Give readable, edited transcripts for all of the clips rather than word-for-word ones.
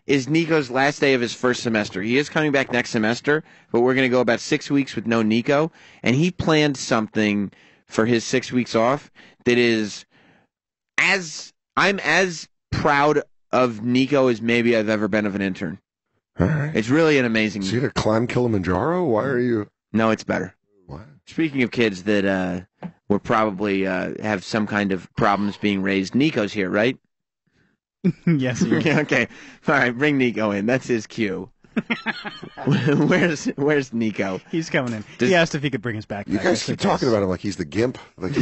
is Nico's last day of his first semester. He is coming back next semester, but we're going to go about 6 weeks with no Nico. And he planned something for his 6 weeks off that is I'm as proud of Nico as maybe I've ever been of an intern. All right. It's really an amazing. So you to climb Kilimanjaro? Why are you? No, it's better. What? Speaking of kids that will probably have some kind of problems being raised, Nico's here, right? Yes, he is. Okay. All right, bring Nico in. That's his cue. Where's Nico? He's coming in. He asked if he could bring his backpack. You guys keep talking about him like he's the gimp. Like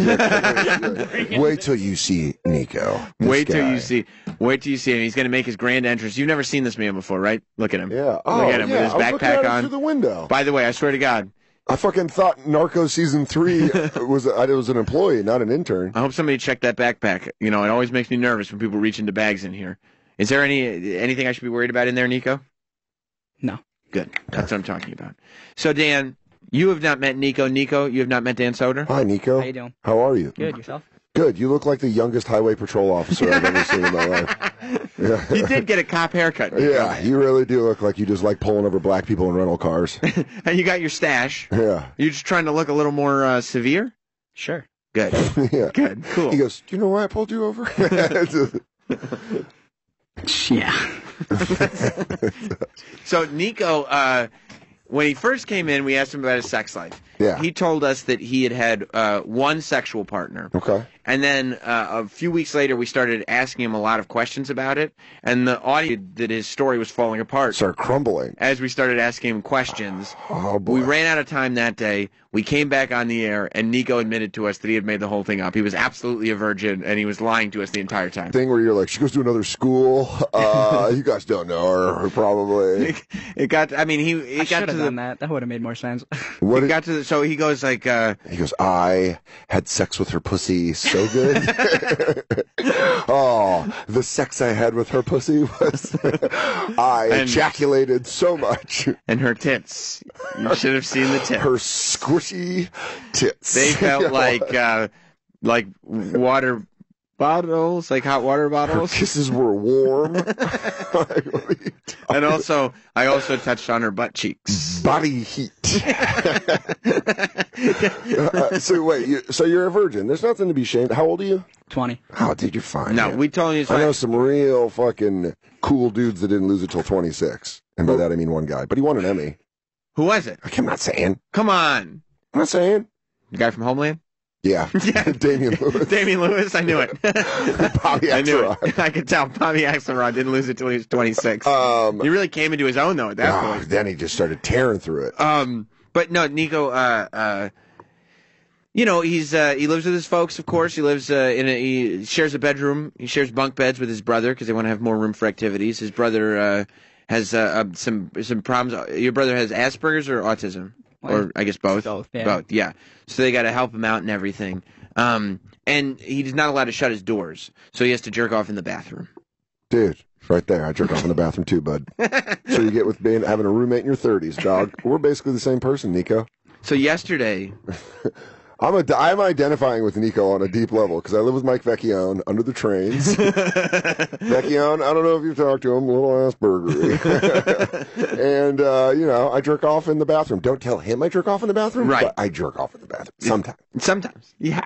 wait till you see Nico. Wait till you see him. He's going to make his grand entrance. You've never seen this man before, right? Look at him. Yeah. Look at him with his I was looking backpack at him on. through the window. By the way, I swear to God, I fucking thought Narcos season 3 was an employee, not an intern. I hope somebody checked that backpack. You know, it always makes me nervous when people reach into bags in here. Is there anything I should be worried about in there, Nico? No. Good. That's what I'm talking about. So, Dan, you have not met Nico. Nico, you have not met Dan Soder? Hi, Nico. How you doing? How are you? Good. Yourself? Good. You look like the youngest highway patrol officer I've ever seen in my life. Yeah. You did get a cop haircut, Nico. Yeah, you really do look like you just like pulling over black people in rental cars. And you got your stash. Yeah. You're just trying to look a little more severe? Sure. Good. Yeah. Good. Cool. He goes, do you know why I pulled you over? Yeah. So, Nico, when he first came in, we asked him about his sex life. Yeah. He told us that he had one sexual partner. Okay. And then a few weeks later, we started asking him a lot of questions about it. And the audio that his story was falling apart. Start crumbling. As we started asking him questions. Oh, boy. We ran out of time that day. We came back on the air, and Nico admitted to us that he had made the whole thing up. He was absolutely a virgin, and he was lying to us the entire time. Thing where you're like, she goes to another school. You guys don't know her, probably. It got. I mean, he I got should to have done that. That would have made more sense. What He got to the, so he goes like. He goes, I had sex with her pussy so good. Oh, the sex I had with her pussy was I ejaculated so much. And her tits. You should have seen the tits. Her squishy tits. They felt like water bottles, like hot water Her bottles. kisses were warm. And also, I also touched on her butt cheeks. Body heat. So wait, so you're a virgin. There's nothing to be ashamed. How old are you? 20. Oh, dude, you're fine. No, man. we told you. I know some real fucking cool dudes that didn't lose it till 26. And by that I mean one guy. But he won an Emmy. Who was it? I'm not saying. Come on. I'm not saying. The guy from Homeland? Yeah. Damian Lewis. Damian Lewis, I knew it. Bobby I knew Axelrod. it. I could tell Bobby Axelrod didn't lose it till he was 26. He really came into his own, though, at that point. Then he just started tearing through it. But no, Nico, you know, he lives with his folks, of course. He lives he shares a bedroom. He shares bunk beds with his brother because they want to have more room for activities. His brother has some problems. Your brother has Asperger's or autism? Or I guess both. Both, yeah. Both, yeah. So they got to help him out and everything. And he's not allowed to shut his doors, so he has to jerk off in the bathroom. Dude, right there. I jerk off in the bathroom too, bud. So you get with having a roommate in your 30s, dog. We're basically the same person, Nico. So yesterday... I'm identifying with Nico on a deep level because I live with Mike Vecchione under the trains. Vecchione, I don't know if you've talked to him, little Asperger. And, you know, I jerk off in the bathroom. Don't tell him I jerk off in the bathroom, right. But I jerk off in the bathroom. Sometimes. Sometimes. Yeah.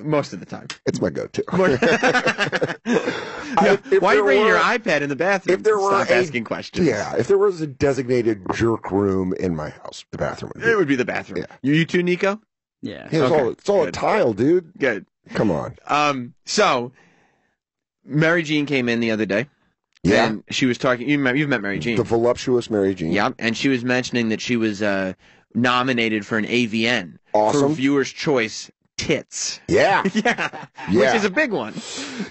Most of the time. It's my go-to. Why are you bringing your iPad in the bathroom? If there were Stop asking questions. Yeah, if there was a designated jerk room in my house, the bathroom would be. It would be the bathroom. Yeah. You too, Nico? Yeah. It's all a Good. tile, dude. Good. Come on. So, Mary Jean came in the other day. Yeah. And she was talking. You've met Mary Jean. The voluptuous Mary Jean. Yeah. And she was mentioning that she was nominated for an AVN. Awesome. For Viewer's Choice Tits. Yeah. Yeah. Yeah. Which is a big one.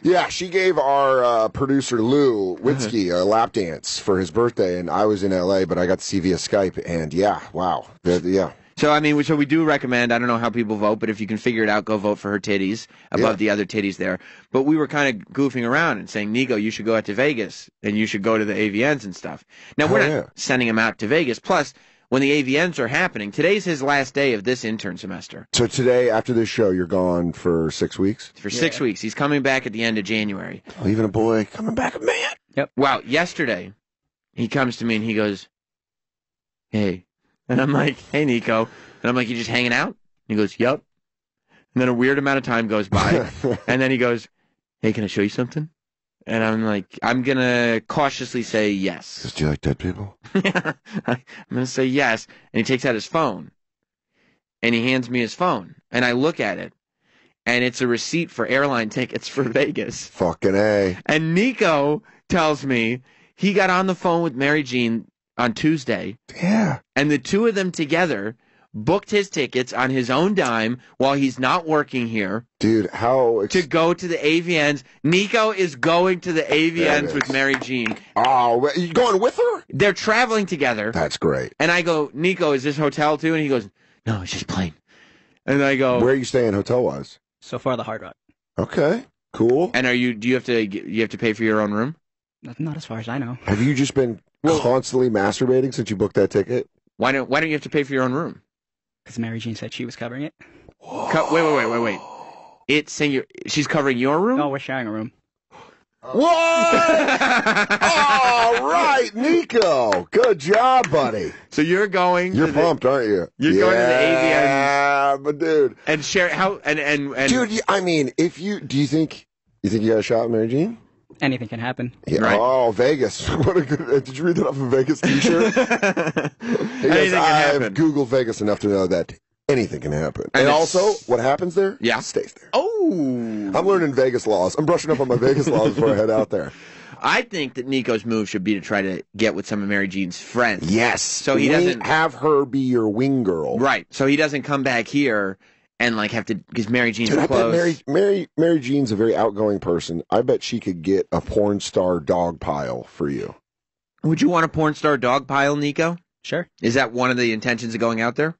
Yeah, she gave our producer Lou Witzke a lap dance for his birthday, and I was in L.A., but I got to see via Skype, and yeah, wow. Yeah. So, I mean, we do recommend, I don't know how people vote, but if you can figure it out, go vote for her titties above the other titties there. But we were kind of goofing around and saying, Nico, you should go out to Vegas and you should go to the AVNs and stuff. Now, we're not sending him out to Vegas. Plus, when the AVNs are happening. Today's his last day of this intern semester. So today, after this show, you're gone for 6 weeks? For 6 weeks. He's coming back at the end of January. Oh, even a boy coming back a man. Yep. Wow, yesterday, he comes to me and he goes, hey. And I'm like, hey, Nico. And I'm like, you just hanging out? And he goes, yep. And then a weird amount of time goes by. And then he goes, hey, can I show you something? And I'm like, I'm going to cautiously say yes. Do you like dead people? I'm going to say yes. And he takes out his phone. And he hands me his phone. And I look at it. And it's a receipt for airline tickets for Vegas. Fucking A. And Nico tells me he got on the phone with Mary Jean on Tuesday. Yeah. And the two of them together booked his tickets on his own dime while he's not working here. Dude, how... to go to the AVNs. Nico is going to the AVNs with Mary Jean. Oh, you going with her? They're traveling together. That's great. And I go, Nico, is this hotel too? And he goes, no, it's just plane. And I go, Where are you staying hotel-wise? So far, the Hard Rock. Okay, cool. and do you have to pay for your own room? Not as far as I know. Have you just been constantly masturbating since you booked that ticket? Why don't you have to pay for your own room? Because Mary Jean said she was covering it. Wait. It's saying she's covering your room? Oh, we're sharing a room. What? All right, Nico. Good job, buddy. So you're going. You're pumped, aren't you? You're going to the AVNs. Yeah, but dude. And share how and Dude, I mean, do you think you got a shot at Mary Jean? Anything can happen. Yeah. Right. Oh, Vegas. What a good. Did you read that off a Vegas T-shirt? He goes, Anything can I've happen. Googled Vegas enough to know that anything can happen. And it's- also, what happens there? Yeah. Stays there. Oh, I'm learning Vegas laws. I'm brushing up on my Vegas laws before I head out there. I think that Nico's move should be to try to get with some of Mary Jean's friends. Yes. So he doesn't have her be your wing girl. right. So he doesn't come back here and like have to because Mary Jean's Dude, I bet close. Mary Jean's a very outgoing person. I bet she could get a porn star dog pile for you. Would you want a porn star dog pile, Nico? Sure. Is that one of the intentions of going out there?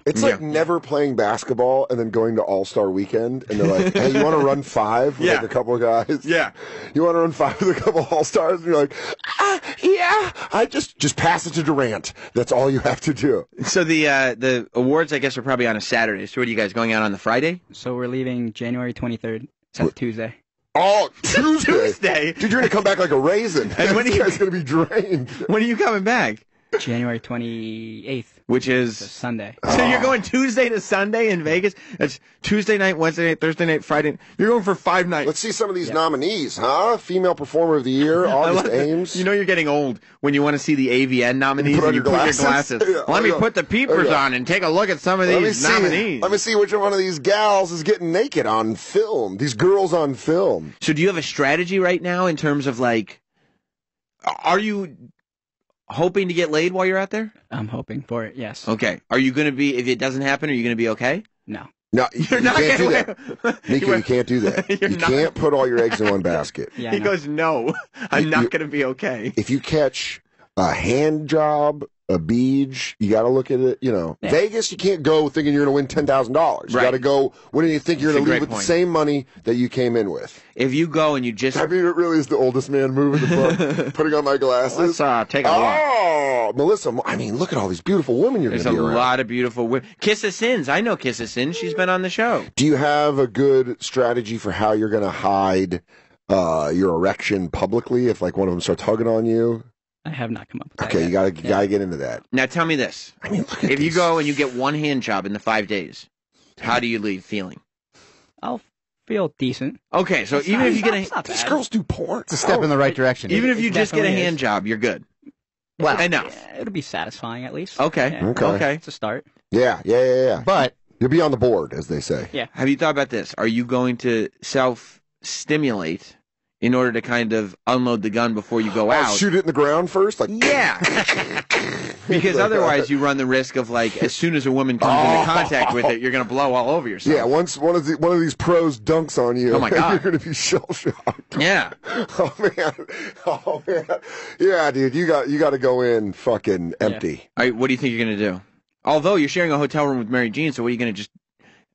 It's like never playing basketball and then going to All-Star Weekend and they're like, hey, you want to run 5 with like a couple of guys? Yeah. You want to run 5 with a couple of All-Stars? And you're like, yeah. I just pass it to Durant. That's all you have to do. So the awards, I guess, are probably on a Saturday. So what are you guys going out on the Friday? So we're leaving January 23rd. That's Tuesday. Oh, Tuesday. Tuesday. Dude, you're going to come back like a raisin. And when are you you guys going to be drained? When are you coming back? January 28th. Which is So Sunday. So you're going Tuesday to Sunday in Vegas? That's Tuesday night, Wednesday night, Thursday night, Friday. You're going for 5 nights. Let's see some of these nominees, huh? Female Performer of the Year, August Ames. You know you're getting old when you want to see the AVN nominees Put on and you your put your glasses? glasses. Yeah, Let me yeah. put the peepers Yeah. on and take a look at some of these nominees. Let me see which one of these gals is getting naked on film. These girls on film. So do you have a strategy right now in terms of like, are you hoping to get laid while you're out there? I'm hoping for it, yes. Okay. Are you going to be, if it doesn't happen, are you going to be okay? No. No, You're you not can't do gonna that. Nico, you can't do that. You're You not- can't put all your eggs in one basket. Yeah, He no. goes, no, I'm not going to be okay. If you catch a hand job, a beach, you got to look at it. You know, Yeah. Vegas, you can't go thinking you're going to win $10,000. You Right. got to go when you think you're That's going a to great leave with point. the same money that you came in with. If you go and you just, I mean, it really is the oldest man move in the book. Putting on my glasses. let's take a look. Oh, Melissa, I mean, look at all these beautiful women you're going There's to a be around. lot of beautiful women. Kiss of Sins. I know Kiss of Sins. She's been on the show. Do you have a good strategy for how you're going to hide your erection publicly if like one of them starts hugging on you? I have not come up with that Okay, yet. you gotta get into that. Now tell me this. I mean, look at If you these. go and you get one hand job in the 5 days, how do you leave feeling? I'll feel decent. Okay, so It's even not- if you get it's not These bad. girls do porn. It's a step in the right direction. even if It you just get a definitely hand is. job, you're good. Well, enough. yeah, it'll be satisfying at least. Okay. Yeah. Okay. It's a start. Yeah. But You'll be on the board, as they say. Yeah. Have you thought about this? Are you going to self-stimulate in order to kind of unload the gun before you go out? Shoot it in the ground first, like Yeah. Because otherwise you run the risk of like as soon as a woman comes into contact with it, you're going to blow all over yourself. Yeah, once one of these pros dunks on you, Oh, my God. you're going to be shell shocked. Yeah. Oh man, yeah, dude, you got to go in fucking empty. All right, what do you think you're going to do? Although you're sharing a hotel room with Mary Jean, so what are you going to just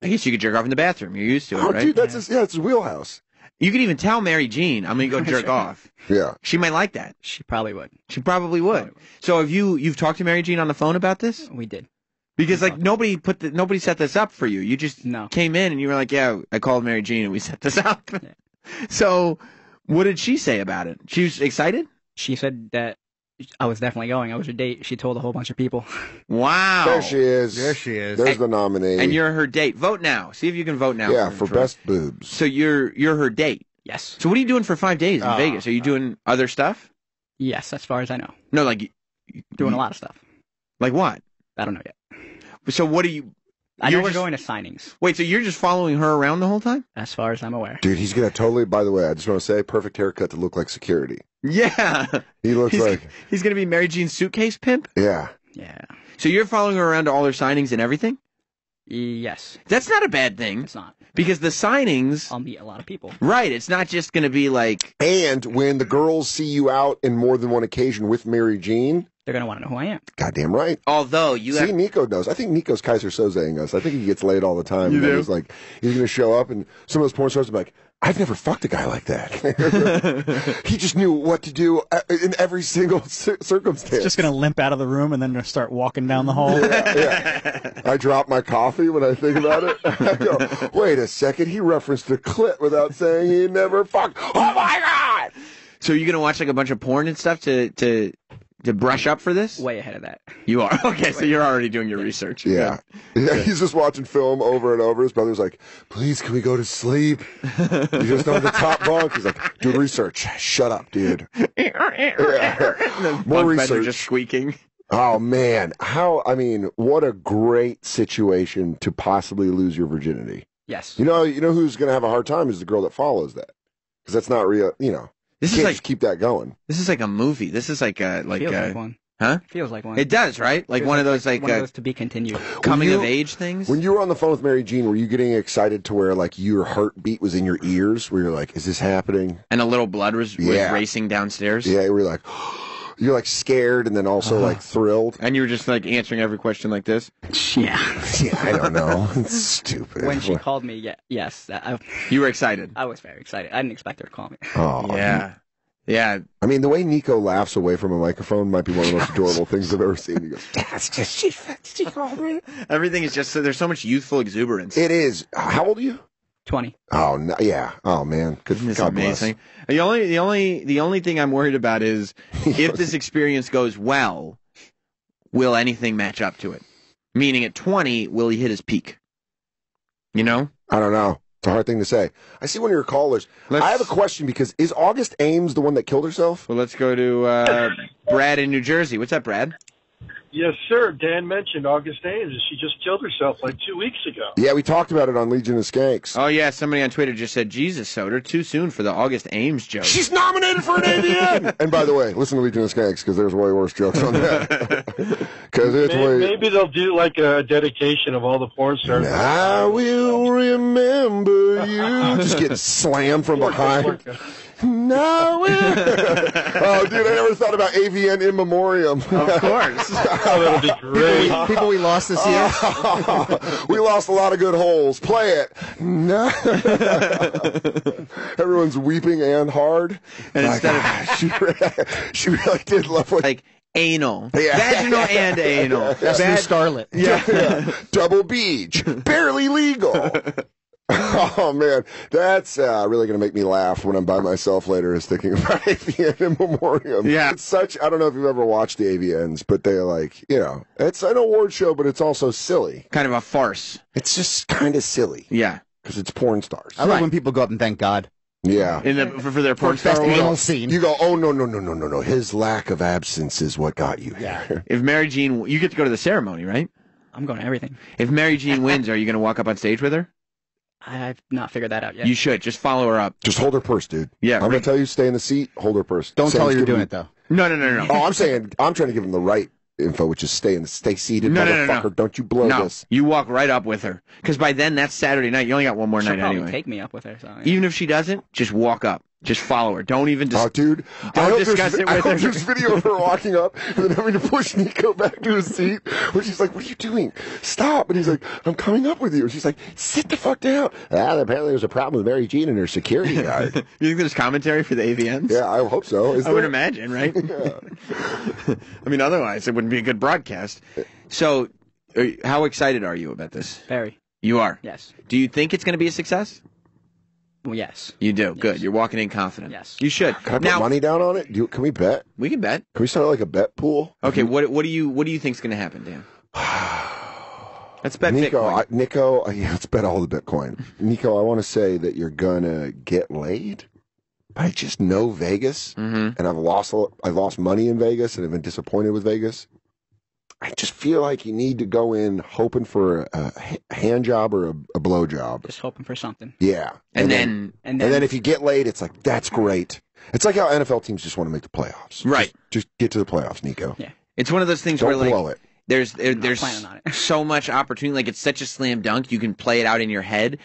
I guess you could jerk off in the bathroom. You're used to it, Oh, right? dude, that's his wheelhouse. You could even tell Mary Jean, I'm going to go jerk off. Yeah. She might like that. She probably would. She probably would. So have you've talked to Mary Jean on the phone about this? We did. Because like nobody set this up for you. You just came in and you were like, yeah, I called Mary Jean and we set this up. Yeah. So what did she say about it? She was excited? She said that I was definitely going. I was her date. She told a whole bunch of people. Wow. There she is. There she is. There's the nominee. And you're her date. Vote now. See if you can vote now. Yeah, for best boobs. So you're her date. Yes. So what are you doing for 5 days in Vegas? Are you doing other stuff? Yes, as far as I know. No, like doing a lot of stuff. Like what? I don't know yet. So what are you? I know we're going to signings. Wait, so you're just following her around the whole time? As far as I'm aware. Dude, he's gonna totally. By the way, I just want to say, perfect haircut to look like security. Yeah. He looks like he's gonna be Mary Jean's suitcase pimp. Yeah. Yeah. So you're following her around to all her signings and everything? Yes. That's not a bad thing. It's not. Because the signings... I'll meet a lot of people. Right. It's not just going to be like... And when the girls see you out in more than one occasion with Mary Jean... They're going to want to know who I am. Goddamn right. Although you See, Nico knows. I think Nico's Kaiser Sozeing us. I think he gets laid all the time. You do? He's like, he's going to show up and some of those porn stars will be like, I've never fucked a guy like that. He just knew what to do in every single circumstance. Just going to limp out of the room and then start walking down the hall. Yeah. I drop my coffee when I think about it. I go, wait a second. He referenced a clit without saying he never fucked. Oh, my God! So you're going to watch like a bunch of porn and stuff to brush up for this? Way ahead of that. You are? Okay, so you're already doing your research. Yeah. He's just watching film over and over. His brother's like, please, can we go to sleep? He's just on the top bunk. He's like, do research. Shut up, dude. More research. Just squeaking. Oh, man. What a great situation to possibly lose your virginity. Yes. You know who's going to have a hard time is the girl that follows that. Because that's not real, This you is can't like just keep that going. This is like a movie. This is like a Feels like one. Huh? Feels like one. It does, right? Like one of those one of those to be continued. Coming of age things. When you were on the phone with Mary Jean, were you getting excited to where like your heartbeat was in your ears? Where you're like, is this happening? And a little blood was racing downstairs. Yeah, we're like, you're like scared and then also like thrilled. And you were just like answering every question like this. Yeah. Yeah, I don't know. It's stupid. When she called me, yes, you were excited. I was very excited. I didn't expect her to call me. Oh yeah. Yeah. I mean, the way Nico laughs away from a microphone might be one of the most adorable things I've ever seen. He goes, she called me. Everything is just, there's so much youthful exuberance. It is. How old are you? 20. Oh, no, yeah. Oh, man. Good. It's God amazing. Bless. The only thing I'm worried about is if this experience goes well, will anything match up to it? Meaning at 20, will he hit his peak? You know? I don't know. It's a hard thing to say. I see one of your callers. I have a question because is August Ames the one that killed herself? Well, let's go to Brad in New Jersey. What's up, Brad? Yes, sir. Dan mentioned August Ames, and she just killed herself like 2 weeks ago. Yeah, we talked about it on Legion of Skanks. Oh, yeah. Somebody on Twitter just said, Jesus, Soder, too soon for the August Ames joke. She's nominated for an AVN! And by the way, listen to Legion of Skanks because there's way worse jokes on that. Maybe they'll do like a dedication of all the porn stars. I will remember you. Just getting slammed from behind. No. Oh, dude, I never thought about AVN in memoriam. Of course. Oh, that'll be great. People we lost this year. We lost a lot of good holes. Play it. No. Everyone's weeping and hard. And like, instead of she really did love what like anal, Yeah. vaginal and anal. That's new Starlet. yeah. Double beach. Barely legal. Oh, man. That's really going to make me laugh when I'm by myself later is thinking about AVN in memoriam. Yeah. It's such, I don't know if you've ever watched the AVNs, but they're like, it's an award show, but it's also silly. Kind of a farce. It's just kind of silly. Yeah. Because it's porn stars. I love when people go up and thank God. Yeah. For their porn star Best award. anal scene. You go, oh, no. His lack of absence is what got you here. If Mary Jean, you get to go to the ceremony, right? I'm going to everything. If Mary Jean wins, are you going to walk up on stage with her? I've not figured that out yet. You should. Just follow her up. Just hold her purse, dude. Yeah. I'm going to tell you, stay in the seat, hold her purse. Don't tell her you're give doing him- it, though. No. Oh, I'm trying to give him the right info, which is stay seated, No. motherfucker. Don't you blow No, this. you walk right up with her. Because by then, that's Saturday night. You only got one more She'll night probably anyway. take me up with her. So, yeah. Even if she doesn't, just walk up. Just follow her. Don't even Oh, dude. don't discuss it I with hope her. there's video of her walking up and then having to push Nico back to his seat where she's like, what are you doing? Stop. And he's like, I'm coming up with you. And she's like, sit the fuck down. Apparently there's a problem with Mary Jean and her security guard. You think there's commentary for the AVNs? Yeah, I hope so. I would imagine, right? Yeah. I mean, otherwise it wouldn't be a good broadcast. So, how excited are you about this? Very. You are? Yes. Do you think it's going to be a success? Well, yes. You do. Good. You're walking in confident. Yes. You should. Can I put Now, money down on it? Can we bet? we can bet. Can we start like a bet pool? Okay, what do you think's going to happen, Dan? Let's bet Nico, Bitcoin. yeah, let's bet all the Bitcoin. Nico, I want to say that you're gonna get laid. But I just know Vegas, and I've lost money in Vegas, and I've been disappointed with Vegas. I just feel like you need to go in hoping for a hand job or a blow job. Just hoping for something. Yeah, And then And then if you get laid, it's like that's great. It's like how NFL teams just want to make the playoffs. Right. Just get to the playoffs, Nico. Yeah. it's one of those things Don't where like blow it. there's planning on it. so much opportunity. Like it's such a slam dunk. You can play it out in your head.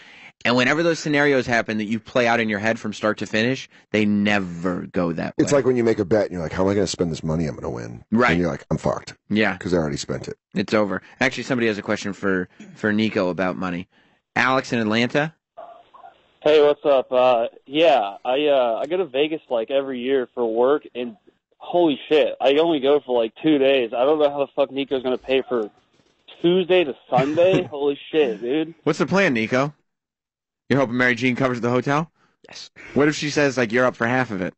And whenever those scenarios happen that you play out in your head from start to finish, they never go that way. It's like when you make a bet and you're like, how am I going to spend this money I'm going to win? Right. And you're like, I'm fucked yeah, because I already spent it. it's over. Actually, somebody has a question for Nico about money. Alex in Atlanta. Hey, what's up? Yeah, I go to Vegas like every year for work, and holy shit, I only go for like 2 days. I don't know how the fuck Nico's gonna pay for Tuesday to Sunday. Holy shit, dude. What's the plan, Nico? You're hoping Mary Jean covers the hotel? Yes. What if she says like you're up for half of it?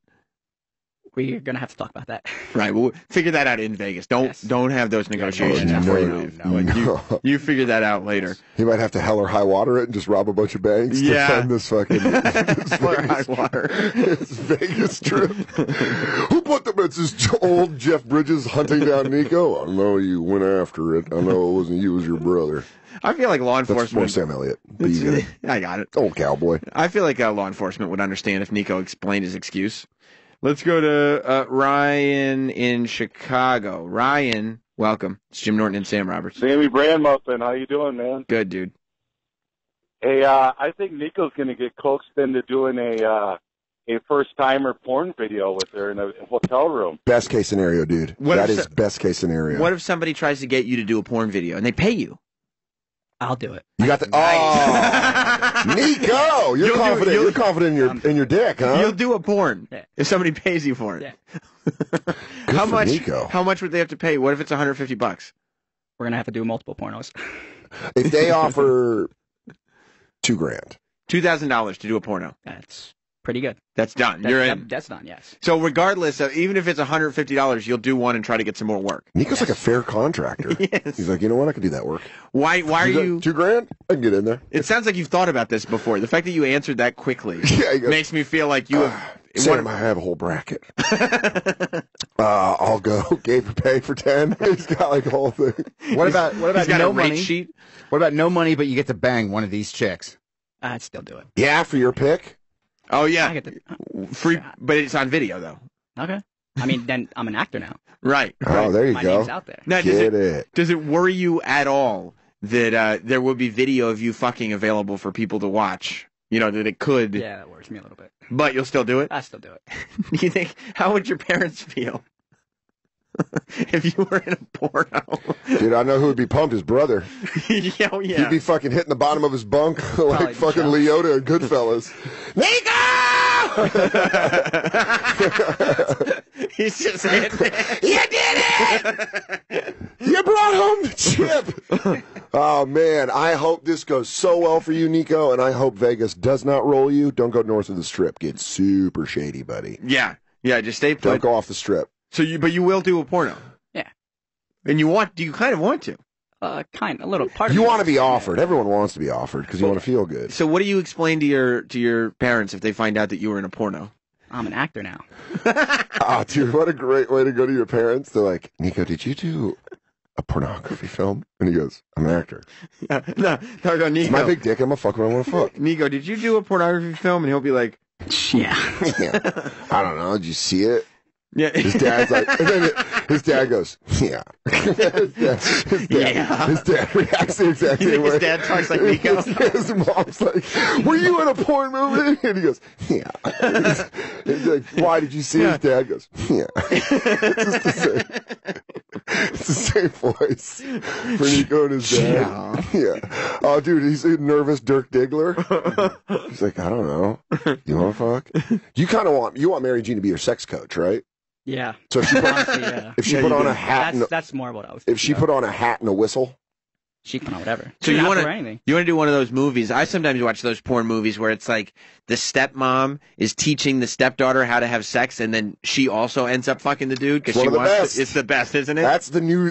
We're going to have to talk about that. Right. Well, figure that out in Vegas. Don't have those negotiations no, before you no, leave. no, Like, no. you figure that out later. He might have to hell or high water it and just rob a bunch of banks Yeah. to fund this fucking Hell or high water. this Vegas trip. Who put them? It's this old Jeff Bridges hunting down Nico. I know you went after it. I know it wasn't you, it was your brother. I feel like law That's more enforcement. Sam Elliott. But you get it. I got it. Old cowboy. I feel like law enforcement would understand if Nico explained his excuse. Let's go to Ryan in Chicago. Ryan, welcome. It's Jim Norton and Sam Roberts. Sammy Brand Muffin, how you doing, man? Good, dude. Hey, I think Nico's going to get coaxed into doing a first-timer porn video with her in a hotel room. Best case scenario, dude. What That if is best case scenario. What if somebody tries to get you to do a porn video and they pay you? I'll do it. You got the Nico, you're You'll do- confident. you'll- You're confident in your dick, huh? You'll do a porn Yeah. if somebody pays you for it. Yeah. How for much? Nico. How much would they have to pay? What if it's $150? We're going to have to do multiple pornos. If they offer $2,000, $2,000 to do a porno. That's pretty good. That's done. You're in. That's done, yes. So regardless of, even if it's $150, you'll do one and try to get some more work. Nico's like a fair contractor. Yes. He's like, you know what? I can do that work. Why are you? $2,000? I can get in there. It sounds like you've thought about this before. The fact that you answered that quickly Yeah, he goes, makes me feel like you have. Sam, I have a whole bracket. I'll go. Gave her pay for 10. He's got like a whole thing. What about He's got no a rate money? sheet. What about no money, but you get to bang one of these chicks? I'd still do it. Yeah, for your pick. Oh I yeah, get to, free, but it's on video though. okay. I mean, then I'm an actor now. Right. Oh, there you My go. name's out there. Now, Get does it worry you at all that there will be video of you fucking available for people to watch? You know that it could, Yeah, that worries me a little bit. but you'll still do it. I still do it. Do you think? How would your parents feel if you were in a porno? Dude, I know who would be pumped. His brother. Yeah, oh, yeah. He'd be fucking hitting the bottom of his bunk like Probably fucking jealous. Leota and Goodfellas. He's just hitting it. You did it! You brought home the chip! Oh, man. I hope this goes so well for you, Nico, and I hope Vegas does not roll you. Don't go north of the strip. Get super shady, buddy. Yeah, just stay Don't put. go off the strip. But you will do a porno. Yeah. And do you kind of want to? Kind of, a little part of You me want to be wants offered. Everyone wants to be offered because you want to feel good. So what do you explain to your parents if they find out that you were in a porno? I'm an actor now. Oh, dude, what a great way to go to your parents. They're like, Nico, did you do a pornography film? And he goes, I'm an actor. No, go, Nico. My big dick, I'm a fuck when I want to fuck. Nico, did you do a pornography film? And he'll be like, Yeah. Yeah. I don't know. Did you see it? yeah. His dad's like, and His dad goes, yeah. His dad reacts the exact same way. His dad talks like Nico. His mom's like, were you in a porn movie? And he goes, yeah. He's like, why did you see his dad? Goes, yeah. It's the same voice for Nico and his dad. Yeah. Oh, dude, he's a nervous Dirk Diggler. He's like, I don't know. You want to fuck? You kind of want Mary Jean to be your sex coach, right? Yeah. So if she put, Honestly, yeah. if she put on a hat, That's more what I was. if she put on a hat and a whistle, she can whatever. So She you can want ask for anything. to do one of those movies? I sometimes watch those porn movies where it's like the stepmom is teaching the stepdaughter how to have sex, and then she also ends up fucking the dude because It's she one of the wants. best. It's the best, isn't it?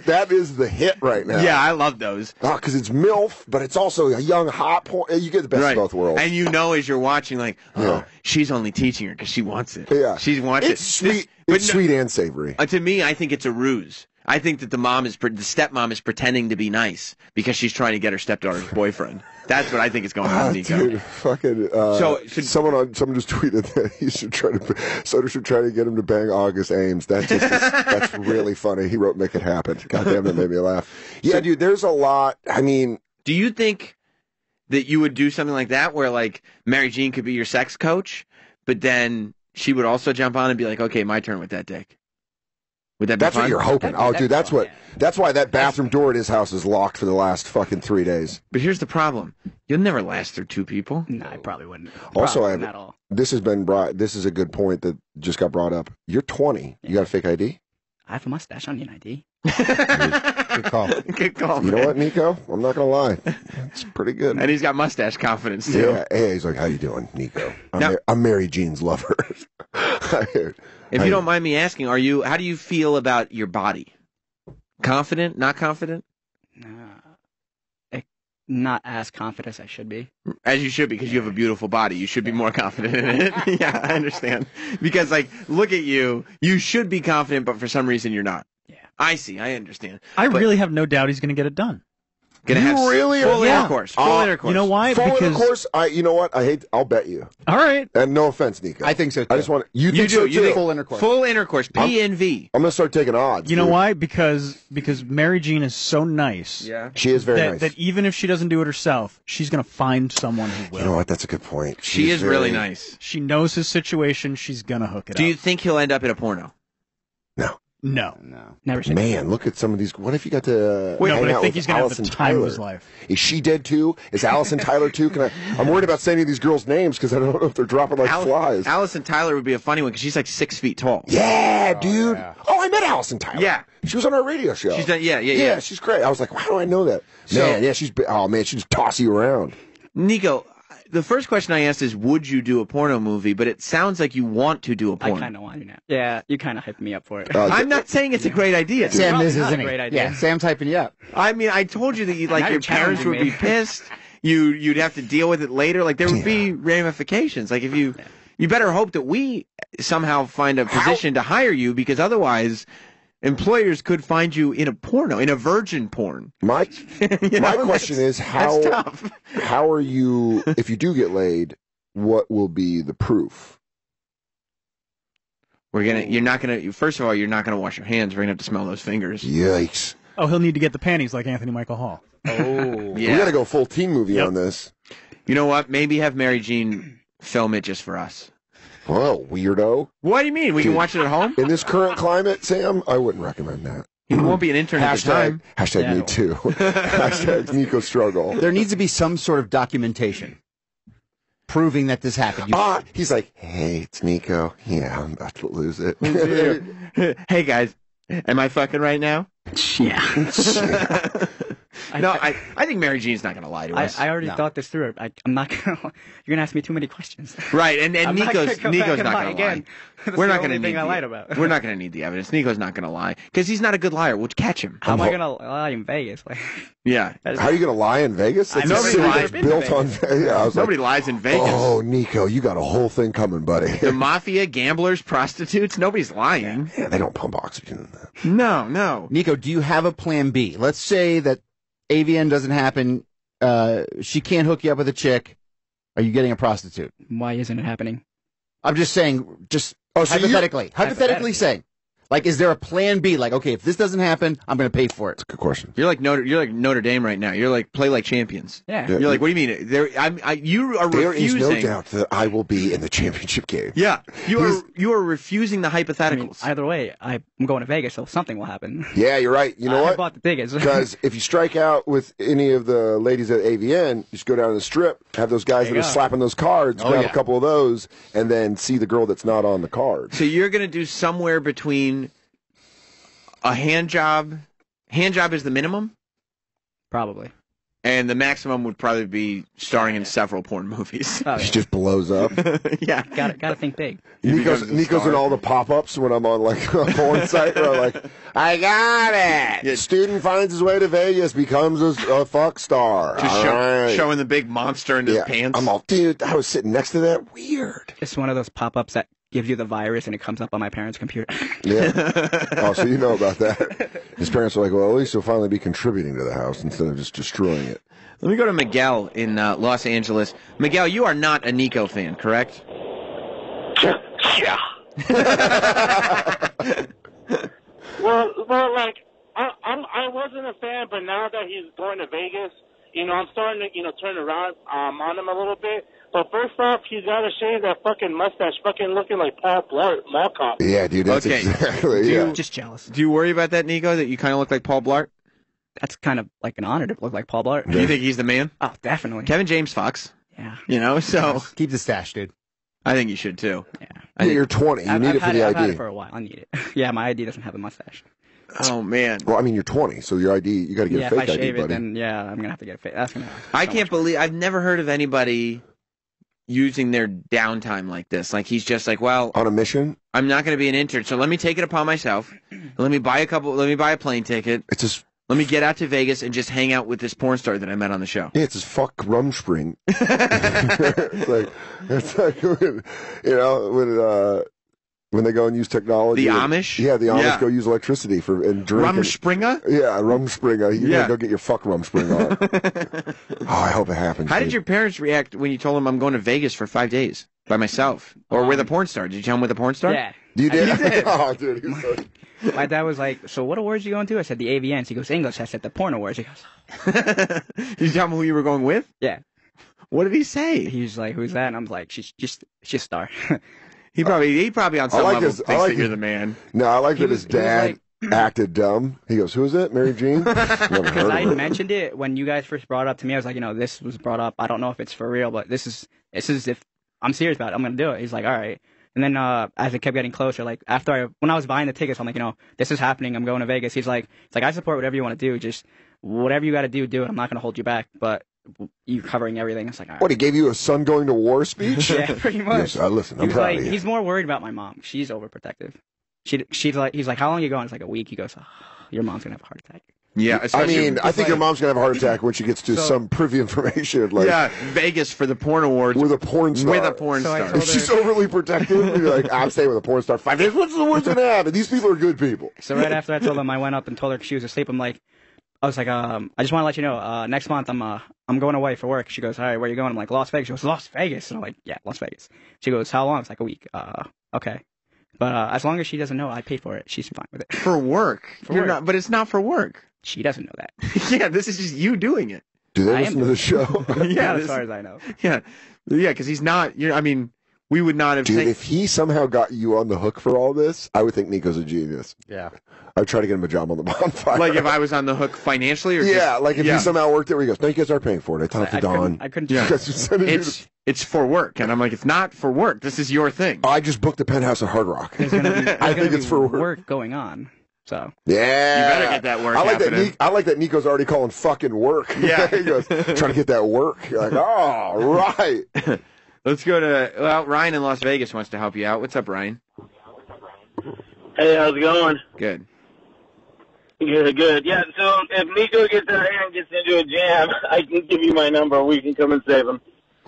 that is the hit right now. Yeah, I love those. Oh, because it's MILF, but it's also a young hot porn. You get the best of both worlds. And you know as you're watching, like, oh, Yeah. she's only teaching her because she wants it. Yeah. She wants It's it. sweet. But It's sweet and savory. To me, I think it's a ruse. I think that the stepmom is pretending to be nice because she's trying to get her stepdaughter's boyfriend. That's what I think is going on, Nico. Dude, fucking. Someone just tweeted that Soder should try to get him to bang August Ames. That's really funny. He wrote "Make It Happen." Goddamn, that made me laugh. Yeah, dude. There's a lot. I mean, do you think that you would do something like that, where like Mary Jean could be your sex coach, but then she would also jump on and be like, "Okay, my turn with that dick." Would that be that's fun? what you're hoping. Dude, that's fun, what. That's why that bathroom door at his house is locked for the last fucking 3 days. But here's the problem: you'll never last through two people. No, I probably wouldn't. Also, Probably not at all. this has been brought. This is a good point that just got brought up. You're 20. You got a fake ID? I have a mustache. I don't need an ID. Good call. Good call. You know man. what, Nico? I'm not gonna lie. It's pretty good. And he's got mustache confidence too. Yeah, hey, he's like, how you doing, Nico? Now- I'm Mary Jean's lover. If you don't mind me asking, how do you feel about your body? Confident? Not confident? Not as confident as I should be. As you should be, because you have a beautiful body. You should be more confident in it. Yeah, I understand. Because, like, look at you. You should be confident, but for some reason you're not. Yeah. I see. I understand. I really have no doubt he's going to get it done. Gonna You have really full are? Yeah. intercourse. Full intercourse. You know why? Full Because intercourse. You know what? I'll bet you. all right, And no offense, Nico. I think so, too. I just want you You think do. so You too? think Full intercourse. Full intercourse. P and V. I'm gonna start taking odds. you know dude. why? Because Mary Jean is so nice Yeah. She is very that, nice. that even if she doesn't do it herself, she's going to find someone who will. You know what? That's a good point. She She's is really very- nice. She knows his situation. She's going to hook it Do up. you think he'll end up in a porno? No. No. Never seen. Man, look at some of these. What if you got to? No, hang but I out think with he's going to have the Allison time of Tyler? his life. Is she dead too? Is Allison Tyler too? I'm worried about saying these girls' names because I don't know if they're dropping like flies. Allison Tyler would be a funny one because she's like 6 feet tall. Yeah, dude. yeah. Oh, I met Allison Tyler. Yeah. She was on our radio show. She's done. Yeah. Yeah, she's great. I was like, how do I know that? Man, yeah, she's. Oh man, she just toss you around. Nico, the first question I asked is, would you do a porno movie? But it sounds like you want to do a I porno. kind of want to now. Yeah, you kind of hyped me up for it. I'm not saying it's a great idea. Sam probably is, not a isn't he? great idea. Yeah, Sam's hyping you up. I mean, I told you that Now your you're parents challenging would be me. pissed. You'd have to deal with it later. Like there would be ramifications. Like if you better hope that we somehow find a position to hire you, because otherwise employers could find you in a porno, in a virgin porn. My You my know, question is that's how tough. how are you if you do get laid? What will be the proof? You're not gonna. First of all, you're not gonna wash your hands. We're gonna have to smell those fingers. Yikes! Oh, he'll need to get the panties like Anthony Michael Hall. Oh. We got to go full teen movie Yep. on this. You know what? Maybe have Mary Jean film it just for us. Well, weirdo. What do you mean? We can watch it at home? In this current climate, Sam, I wouldn't recommend that. He won't be an intern at the time. Hashtag me too. Hashtag Nico struggle. There needs to be some sort of documentation proving that this happened. He's like, hey, it's Nico. Yeah, I'm about to lose it. Hey guys, am I fucking right now? Yeah. No, I think Mary Jean's not going to lie to us. I already thought this through. I'm not gonna. You're gonna ask me too many questions. Right, and I'm not Nico's gonna go back and not lie going to lie. again. That's We're the not going to only need. thing I lied about. We're not going to need the evidence. Nico's not going to lie because he's not a good liar. We'll catch him. How am I gonna lie in Vegas? Like, Yeah, How are you going to lie in Vegas? That's a nobody city lies. that's built on. Yeah, I was nobody like, lies in Vegas. oh, Nico, you got a whole thing coming, buddy. The mafia, gamblers, prostitutes. Nobody's lying. Yeah, they don't pump oxygen in that. No. Nico, do you have a plan B? Let's say that AVN doesn't happen. She can't hook you up with a chick. Are you getting a prostitute? why isn't it happening? I'm just saying, Oh, hypothetically. Hypothetically saying. Like, is there a plan B? Like, okay, if this doesn't happen, I'm going to pay for it. Good question. You're like Notre Dame right now. You're like play like champions. Yeah. You're like, what do you mean? You are There is refusing. no doubt that I will be in the championship game. Yeah, you are refusing the hypotheticals. I mean, either way, I'm going to Vegas, so something will happen. Yeah, you're right. You know I what? bought the tickets. Because if you strike out with any of the ladies at AVN, you just go down to the strip, have those guys that you are go. slapping those cards, grab a couple of those, and then see the girl that's not on the card. So you're going to do somewhere between a hand job. Hand job is the minimum, Probably. and the maximum would probably be starring in several porn movies. Oh, She yeah. just blows up. Yeah. Gotta think big. Nico's in all the pop-ups when I'm on like a porn site where I'm like, I got it. Yeah. Student finds his way to Vegas, becomes a fuck star. Just All right. showing the big monster in his Yeah. pants. I'm all, dude, I was sitting next to that. Weird. It's one of those pop-ups that gives you the virus and it comes up on my parents' computer. Yeah. Oh, so you know about that. His parents were like, well, at least he'll finally be contributing to the house instead of just destroying it. Let me go to Miguel in Los Angeles. Miguel, you are not a Nico fan, correct? Yeah. well, like I wasn't a fan, but now that he's going to Vegas, I'm starting to turn around on him a little bit. But first off, he's got to shave that fucking mustache, fucking looking like Paul Blart Mall Cop. Yeah, dude, that's Okay. exactly, yeah. Just jealous. Do you worry about that, Nico, that you kind of look like Paul Blart? That's kind of like an honor to look like Paul Blart. Do you think he's the man? Oh, definitely. Kevin James Fox, Yeah. so Keep the stash, dude. I think you should too. Yeah. I think, You're 20. You I've need it for had the I've had ID. it for a while. I need it. Yeah, my ID doesn't have a mustache. oh, man. Well, I mean, you're 20, so your ID, you got to get Yeah, a if fake I ID, shave it, buddy. then I'm gonna have to get a fake. That's gonna. I can't believe I've never heard of anybody using their downtime like this. Like he's just like, well, On a mission, I'm not going to be an intern, so let me take it upon myself. Let me buy a plane ticket. it's just, Let me get out to Vegas and just hang out with this porn star that I met on the show. yeah, it's just fuck Rumspring. it's like when they go and use technology. The Amish? Yeah, the Amish Yeah. go use electricity and drink. Rumspringa? Yeah, Rumspringa. You Yeah. gotta go get your fuck Rumspring on. Oh, I hope it happens. How did dude. your parents react when you told them I'm going to Vegas for 5 days by myself or with a porn star? Did you tell them with a porn star? Yeah. You did? I did. Oh, dude. He was so... My dad was like, "So what awards you going to?" I said, "The AVNs." He goes, "English." I said, "The porn awards." He goes, Did you tell him who you were going with? "Yeah." What did he say? He's like, "Who's that?" And I'm like, "She's a star." He probably on some like level his- I thinks like that you're his- the man. No, I like He that was- his he was dad acted dumb. He goes, "Who is it? Mary Jean?" Never heard Because of I her. mentioned it when you guys first brought it up to me. I was like, this was brought up. I don't know if it's for real, but this is if I'm serious about it, I'm gonna do it. He's like, all right. And then as it kept getting closer, like when I was buying the tickets, I'm like, this is happening. I'm going to Vegas. He's like, I support whatever you want to do. Just whatever you got to do it. I'm not gonna hold you back. But you covering everything. It's like, all right. What, he gave you a son going to war speech? Yeah, pretty much. Yes, listen, I'm He was proud like, of you. he's more worried about my mom. She's overprotective. He's like, how long are you going? It's like a week. He goes, your mom's gonna have a heart attack. Yeah, I especially mean, I think your mom's going to have a heart attack when she gets to So- some privy information. Like, yeah, Vegas for the porn awards with a porn star. with a porn So I star. told If she's overly protective, you're like, I'm staying with a porn star 5 days. What's the worst going to happen? These people are good people. So right after I told him, I went up and told her she was asleep. I was like, I just want to let you know, next month I'm going away for work. She goes, all right, where are you going? I'm like, Las Vegas. She goes, Las Vegas. And I'm like, yeah, Las Vegas. She goes, how long? It's like a week. Okay. But as long as she doesn't know I paid for it, she's fine with it. For work. For You're work. not, but it's not for work. She doesn't know that. Yeah, this is just you doing it. Do they I listen am to the show? Yeah, Not as this- far as I know. yeah, because he's not. I mean, we would not have. Dude, taken- if he somehow got you on the hook for all this, I would think Nico's a genius. Yeah. I'd try to get him a job on the bonfire. like if I was on the hook financially, or yeah, just, like if yeah. he somehow worked there, where he goes, no, you guys are paying for it. I talked to Don. I couldn't. Yeah. You guys are sending you It's for work, and I'm like, it's not for work. This is your thing. I just booked the penthouse at Hard Rock. There's gonna be, I think it's for work. going on. So Yeah. You better get that work I like happening. that. I like that Nico's already calling fucking work. Yeah. He goes, trying to get that work. You're like, oh, right. Let's go to Ryan in Las Vegas wants to help you out. What's up, Ryan? Hey, how's it going? Good. Good. Yeah, so if Nico gets out here and gets into a jam, I can give you my number. We can come and save him.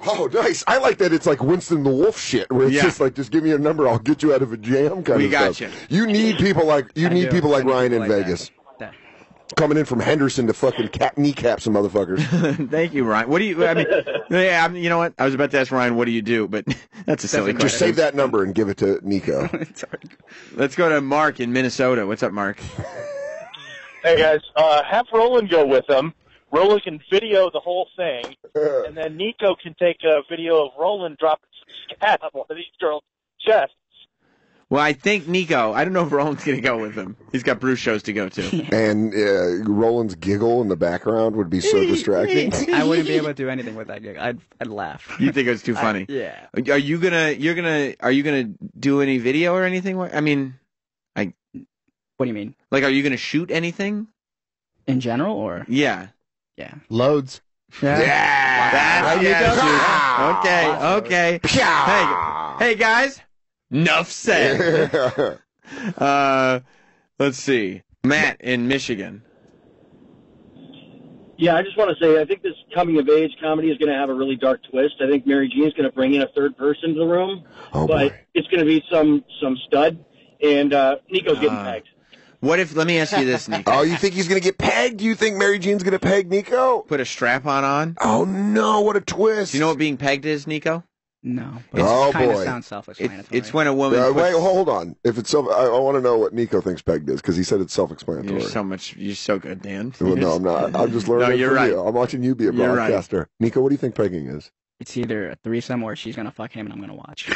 Oh, nice. I like that it's like Winston the Wolf shit, where it's Yeah. just like, just give me a number, I'll get you out of a jam kind We of got stuff. you. You need people like I do. people like I need Ryan people in like Vegas. that. Coming in from Henderson to fucking kneecap some motherfuckers. Thank you, Ryan. What do you? I mean, yeah. You know what? I was about to ask Ryan, what do you do? But that's a silly question. Just save that number and give it to Nico. Let's go to Mark in Minnesota. What's up, Mark? Hey guys, have Roland go with him. Roland can video the whole thing, and then Nico can take a video of Roland dropping some scat on one of these girls' chests. Well, I think Nico. I don't know if Roland's going to go with him. He's got Bruce shows to go to. And Roland's giggle in the background would be so distracting. I wouldn't be able to do anything with that gig. I'd laugh. You think it was too funny? Yeah. Are you gonna do any video or anything? I mean, what do you mean? Like, are you gonna shoot anything in general, or? Yeah. Loads. Yeah. That's yeah. Okay. Hey, guys. Enough said. Let's see. Matt in Michigan. Yeah, I just want to say, I think this coming-of-age comedy is going to have a really dark twist. I think Mary Jean's going to bring in a third person to the room, but it's going to be some stud, and Nico's getting pegged. What if, let me ask you this, Nico. Oh, you think he's going to get pegged? Do you think Mary Jean's going to peg Nico? Put a strap-on on? Oh, no, what a twist. Do you know what being pegged is, Nico? No. It kind of sounds self-explanatory. It's when a woman... wait, hold on. If it's I want to know what Nico thinks pegged is, because he said it's self-explanatory. You're so good, Dan. Well, no, I'm not. I'm just learning you're from right. you. I'm watching you be a broadcaster. Right. Nico, what do you think pegging is? It's either a threesome or she's going to fuck him and I'm going to watch.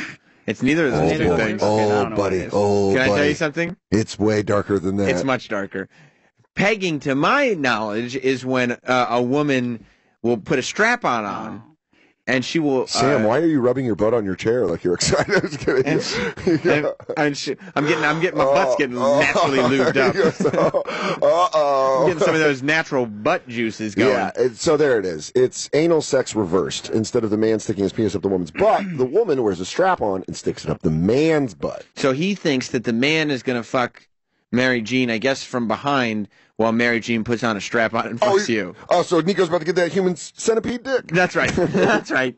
It's neither of those two things. Oh, buddy. Oh, Can I tell you something? It's way darker than that. It's much darker. Pegging, to my knowledge, is when a woman will put a strap-on on. And she will. Sam, why are you rubbing your butt on your chair like you're excited? I'm just kidding. I'm getting my butt's getting naturally lubed up. I'm getting some of those natural butt juices going. Yeah, so there it is. It's anal sex reversed. Instead of the man sticking his penis up the woman's butt, the woman wears a strap on and sticks it up the man's butt. So he thinks that the man is going to fuck Mary Jean, I guess, from behind, while Mary Jean puts on a strap on and fucks you. Oh, so Nico's about to get that human centipede dick? That's right. That's right.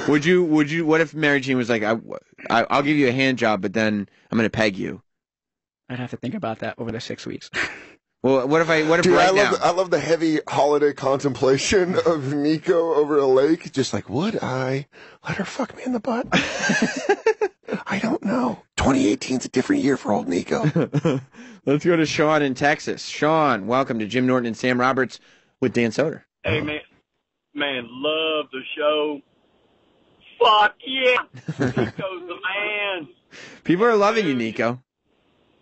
Would you, what if Mary Jean was like, I'll give you a hand job, but then I'm going to peg you? I'd have to think about that over the 6 weeks. Well, what if Dude, right now? I love the heavy holiday contemplation of Nico over a lake. Just like, would I let her fuck me in the butt? I don't know. 2018's a different year for old Nico. Let's go to Sean in Texas. Sean, welcome to Jim Norton and Sam Roberts with Dan Soder. Hey, man, love the show. Fuck yeah. Nico's the man. People are loving you, Nico.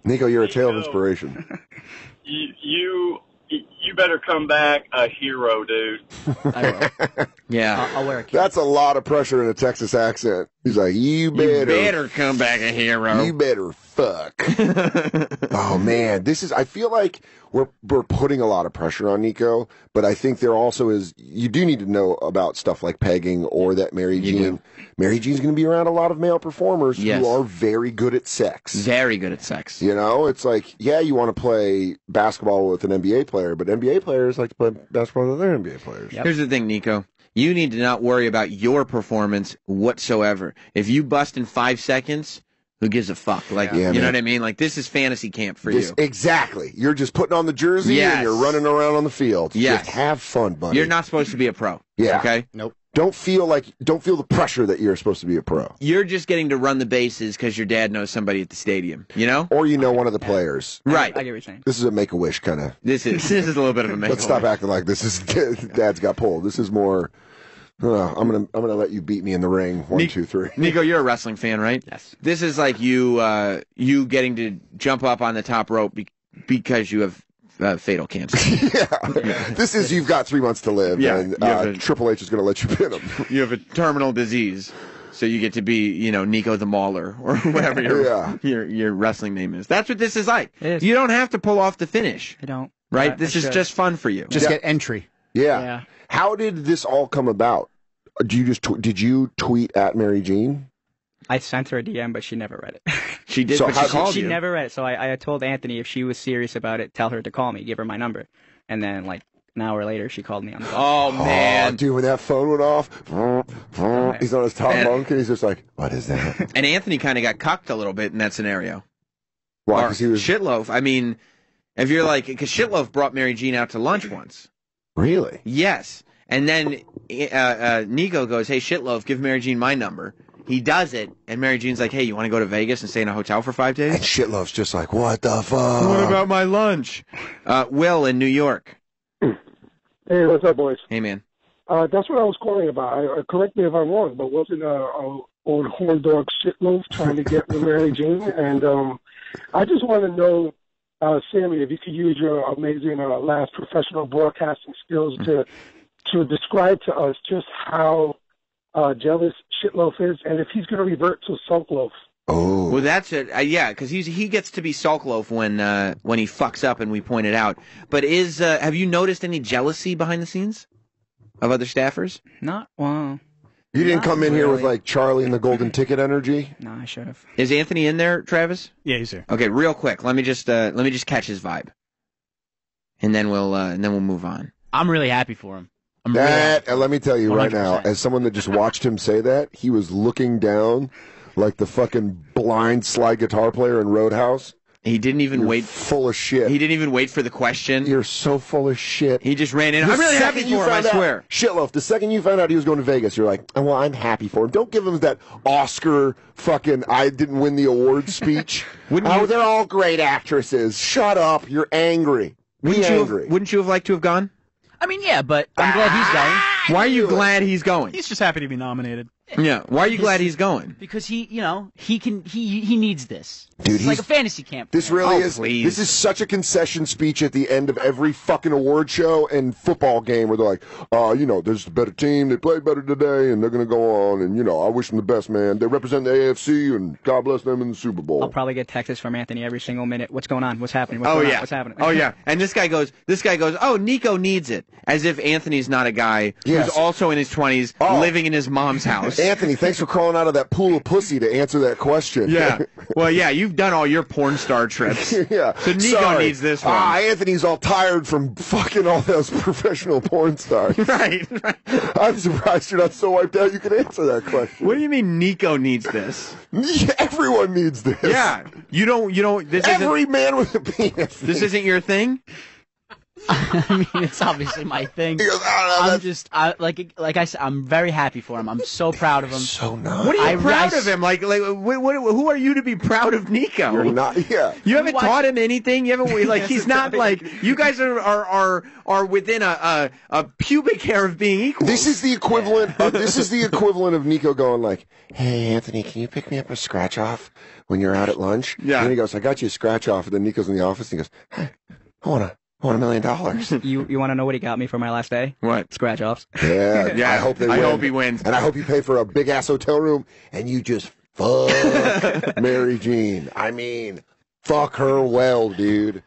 Nico, you're a tale of inspiration. You better come back a hero, dude. I will. Yeah. I'll wear a cape. That's a lot of pressure in a Texas accent. He's like, you better come back a hero. You better fuck. Oh man, I feel like we're putting a lot of pressure on Nico, but I think there also is, you do need to know about stuff like pegging, or that Mary Jean's going to be around a lot of male performers who are very good at sex. Very good at sex. You know, it's like, yeah, you want to play basketball with an NBA player, but NBA players like to play basketball with other NBA players. Yep. Here's the thing, Nico. You need to not worry about your performance whatsoever. If you bust in 5 seconds, who gives a fuck? Like, you know what I mean? Like, this is fantasy camp for you. Exactly. You're just putting on the jersey and you're running around on the field. Yes. Just have fun, buddy. You're not supposed to be a pro. Yeah. Okay? Nope. Don't feel the pressure that you're supposed to be a pro. You're just getting to run the bases because your dad knows somebody at the stadium, you know? Or you know one of the players. Right. I get what you're saying. This is a Make-A-Wish kind of. This is a little bit of a Make-A-Wish. Let's stop acting like this is Dad's got pulled. This is more. I'm gonna let you beat me in the ring. 1, 2, 3. Nico, you're a wrestling fan, right? Yes. This is like you getting to jump up on the top rope because you have fatal cancer. Yeah. This is, you've got 3 months to live, and Triple H is going to let you pin him. You have a terminal disease, so you get to be, Nico the Mauler, or whatever your wrestling name is. That's what this is like. You don't have to pull off the finish. I don't. Right? This is just fun for you. Just get entry. Yeah. How did this all come about? Did you tweet at Mary Jean? I sent her a DM, but she never read it. She did, but she called you. She never read it, so I told Anthony if she was serious about it, tell her to call me, give her my number. And then, like, an hour later, she called me on the phone. Oh, man. Dude, when that phone went off, he's on his top bunk, and he's just like, what is that? And Anthony kind of got cucked a little bit in that scenario. Why? Because he was... Shitloaf. I mean... If you're like, because Shitloaf brought Mary Jean out to lunch once. Really? Yes. And then Nico goes, hey, Shitloaf, give Mary Jean my number. He does it, and Mary Jean's like, hey, you want to go to Vegas and stay in a hotel for 5 days? And Shitloaf's just like, what the fuck? What about my lunch? Will in New York. Hey, what's up, boys? Hey, man. That's what I was calling about. Correct me if I'm wrong, but wasn't old horn dog Shitloaf trying to get with Mary Jean? And I just want to know, Sammy, if you could use your amazing last professional broadcasting skills to describe to us just how jealous Shitloaf is, and if he's going to revert to Sulkloaf. Oh, well, that's it. Yeah, because he gets to be Sulkloaf when he fucks up, and we point it out. But have you noticed any jealousy behind the scenes of other staffers? Not well. You didn't come in here with like Charlie and the Golden Ticket energy. No, I should have. Is Anthony in there, Travis? Yeah, he's here. Okay, real quick. Let me just catch his vibe, and then we'll move on. I'm really happy for him. Let me tell you 100%. right now, as someone that just watched him say that, he was looking down like the fucking blind slide guitar player in Roadhouse. He didn't even wait. Full of shit. He didn't even wait for the question. You're so full of shit. He just ran in. I'm really happy for him, I swear. Shitloaf, the second you found out he was going to Vegas, you're like, oh, well, I'm happy for him. Don't give him that Oscar fucking I didn't win the award speech. They're all great actresses. Shut up. You're angry. Be angry. Wouldn't you have liked to have gone? I mean, yeah, but I'm glad he's going. Why are you glad he's going? He's just happy to be nominated. Yeah. Why are you glad he's going? Because he needs this. Dude, it's like a fantasy camp. This really is. Please. This is such a concession speech at the end of every fucking award show and football game where they're like, there's a better team. They played better today, and they're going to go on. And, I wish them the best, man. They represent the AFC, and God bless them in the Super Bowl. I'll probably get texts from Anthony every single minute. What's going on? What's happening? What's happening? Oh, yeah. And this guy goes, oh, Nico needs it. As if Anthony's not a guy who's also in his 20s living in his mom's house. Anthony, thanks for crawling out of that pool of pussy to answer that question. Yeah. Well, yeah, you've done all your porn star trips. Yeah. So Nico needs this one. Anthony's all tired from fucking all those professional porn stars. Right. I'm surprised you're not so wiped out you can answer that question. What do you mean Nico needs this? Everyone needs this. Yeah. You don't, Every man with a penis. This isn't your thing? I mean, it's obviously my thing. Like I said, I'm very happy for him. I'm so proud of him. So nice. What are you proud of him? Who are you to be proud of Nico? You're not. Yeah. You haven't taught him anything. You haven't he's not like you guys are within a pubic hair of being equal. This is the equivalent. Of Nico going like, "Hey Anthony, can you pick me up a scratch off when you're out at lunch?" Yeah. And then he goes, "I got you a scratch off." And then Nico's in the office and he goes, "Hey, I want $1 million. You want to know what he got me for my last day? What? Scratch offs. Yeah. Yeah. I hope they win. I hope he wins. And I hope you pay for a big ass hotel room and you just fuck Mary Jean. I mean, fuck her well, dude.